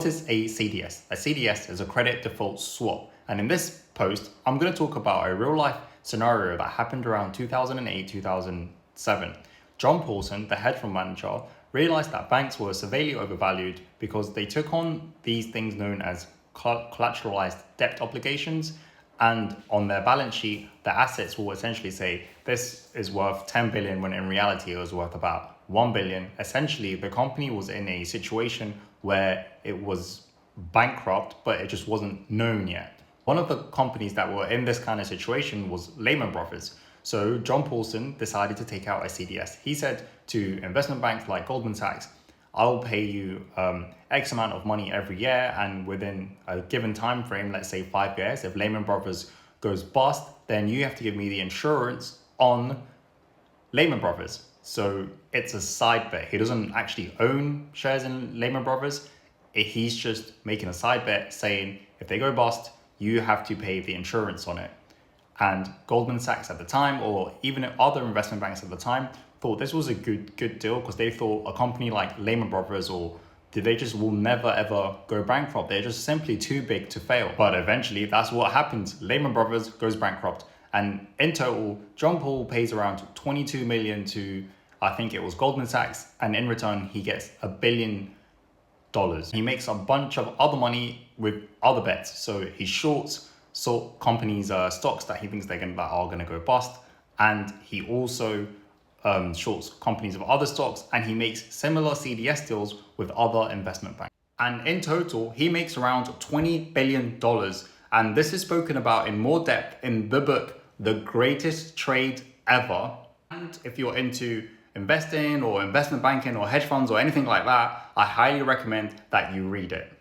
What is a CDS? A CDS is a credit default swap. And in this post, I'm going to talk about a real life scenario that happened around 2008, 2007. John Paulson, the hedge fund manager, realized that banks were severely overvalued because they took on these things known as collateralized debt obligations. And on their balance sheet, the assets will essentially say this is worth 10 billion when in reality it was worth about 1 billion. Essentially, the company was in a situation where it was bankrupt, but it just wasn't known yet. One of the companies that were in this kind of situation was Lehman Brothers. So John Paulson decided to take out a CDS. He said to investment banks like Goldman Sachs, I'll pay you X amount of money every year, and within a given time frame, let's say 5 years, if Lehman Brothers goes bust, then you have to give me the insurance on Lehman Brothers. So it's a side bet. He doesn't actually own shares in Lehman Brothers. He's just making a side bet saying if they go bust, you have to pay the insurance on it. And Goldman Sachs at the time, or even other investment banks at the time, thought this was a good deal because they thought a company like Lehman Brothers they just will never ever go bankrupt. They're just simply too big to fail. But eventually that's what happens. Lehman Brothers goes bankrupt. And in total, John Paul pays around 22 million to, I think it was Goldman Sachs. And in return, he gets $1 billion. He makes a bunch of other money with other bets. So he shorts companies' stocks that he thinks are going to go bust. And he also shorts companies of other stocks, and he makes similar CDS deals with other investment banks. And in total, he makes around $20 billion. And this is spoken about in more depth in the book, The Greatest Trade Ever. And if you're into investing or investment banking or hedge funds or anything like that, I highly recommend that you read it.